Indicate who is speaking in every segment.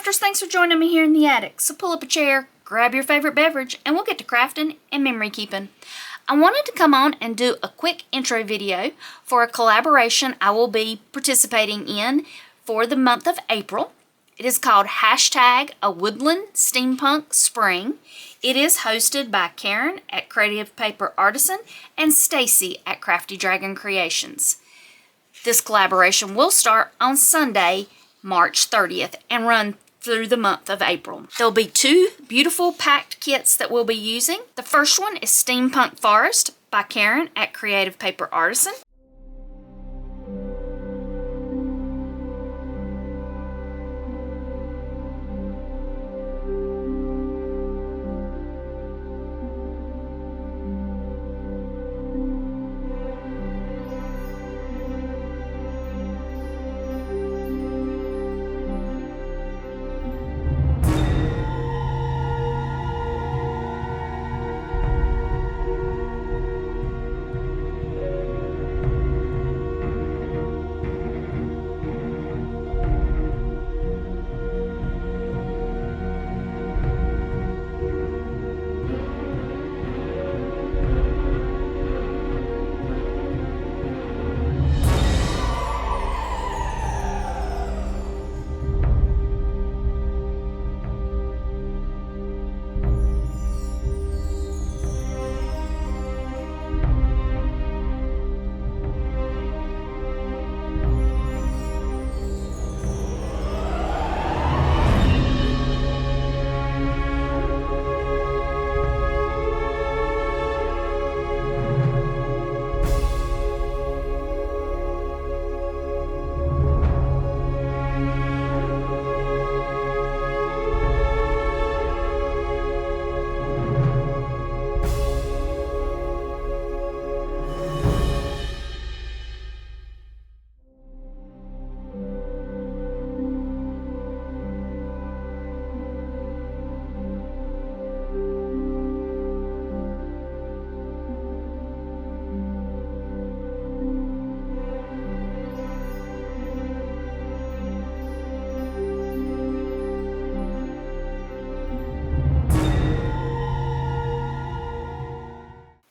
Speaker 1: Crafters, thanks for joining me here in the attic. So pull up a chair, grab your favorite beverage, and we'll get to crafting and memory keeping. I wanted to come on and do a quick intro video for a collaboration I will be participating in for the month of April. It is called #AWoodlandSteampunkSpring. It is hosted by Karin at Creative Paper Artisan and Stacy at Crafty Dragon Creations. This collaboration will start on Sunday, March 30th and run through the month of April. There'll be two beautiful packed kits that we'll be using. The first one is Steampunk Forest by Karin at Creative Paper Artisan.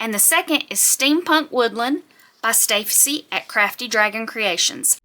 Speaker 1: And the second is Steampunk Woodland by Stacy at Crafty Dragon Creations.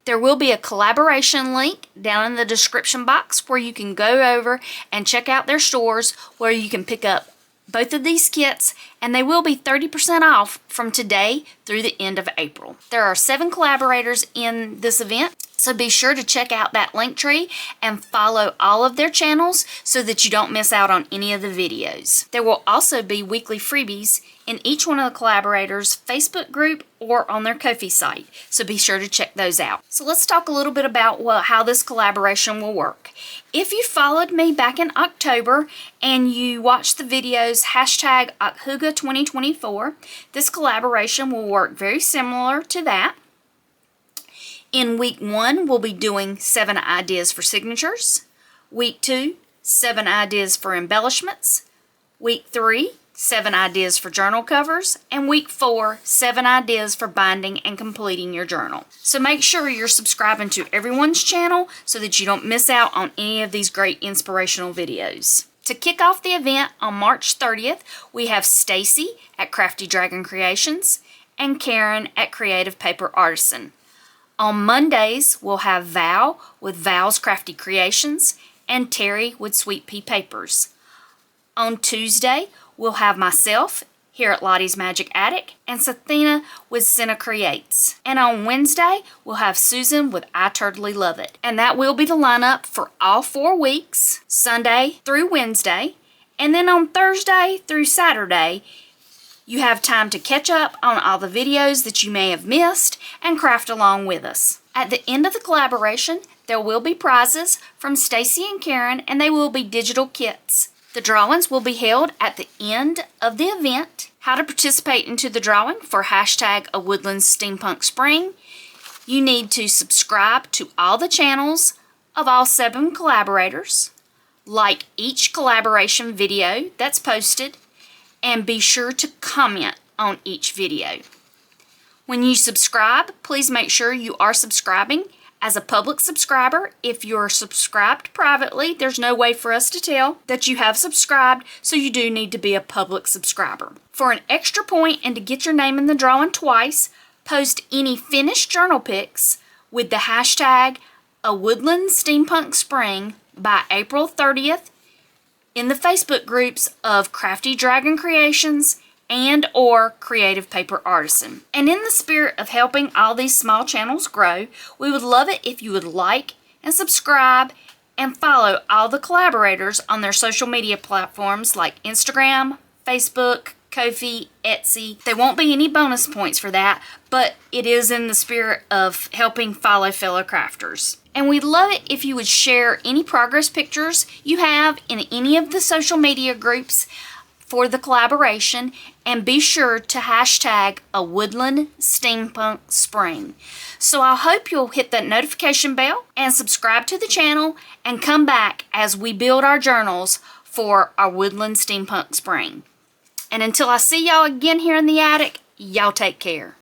Speaker 1: There will be a collaboration link down in the description box where you can go over and check out their stores where you can pick up both of these kits, and they will be 30% off from today through the end of April. There are 7 collaborators in this event, So be sure to check out that link tree and follow all of their channels so that you don't miss out on any of the videos. There will also be weekly freebies in each one of the collaborators' Facebook group or on their Ko-fi site. So be sure to check those out. So let's talk a little bit about how this collaboration will work. If you followed me back in October and you watched the videos #Achuga2024, this collaboration will work very similar to that. In week 1, we'll be doing 7 ideas for signatures. Week 2, 7 ideas for embellishments. Week 3, 7 ideas for journal covers. And week 4, 7 ideas for binding and completing your journal. So make sure you're subscribing to everyone's channel so that you don't miss out on any of these great inspirational videos. To kick off the event on March 30th, we have Stacy at Crafty Dragon Creations and Karin at Creative Paper Artisan. On Mondays, we'll have Val with Val's Crafty Creations and Teri with Sweetpea Papers. On Tuesday, we'll have myself here at Lottie's Magic Attic and Santhina with Santhini-Sannie Creates. And on Wednesday, we'll have Susan with I Turtley Love It. And that will be the lineup for all 4 weeks, Sunday through Wednesday. And then on Thursday through Saturday, you have time to catch up on all the videos that you may have missed and craft along with us. At the end of the collaboration, there will be prizes from Stacy and Karin, and they will be digital kits. The drawings will be held at the end of the event. How to participate into the drawing for #AWoodlandSteampunkSpring. You need to subscribe to all the channels of all 7 collaborators, like each collaboration video that's posted, and be sure to comment on each video. When you subscribe, please make sure you are subscribing as a public subscriber. If you're subscribed privately, there's no way for us to tell that you have subscribed, so you do need to be a public subscriber. For an extra point and to get your name in the drawing twice, post any finished journal pics with the #AWoodlandSteampunkSpring by April 30th in the Facebook groups of Crafty Dragon Creations and or Creative Paper Artisan. And in the spirit of helping all these small channels grow, we would love it if you would like and subscribe and follow all the collaborators on their social media platforms like Instagram, Facebook, Ko-fi, Etsy. There won't be any bonus points for that, but it is in the spirit of helping follow fellow crafters. And we'd love it if you would share any progress pictures you have in any of the social media groups for the collaboration, and be sure to #AWoodlandSteampunkSpring. So I hope you'll hit that notification bell and subscribe to the channel and come back as we build our journals for our Woodland Steampunk Spring. And until I see y'all again here in the attic, y'all take care.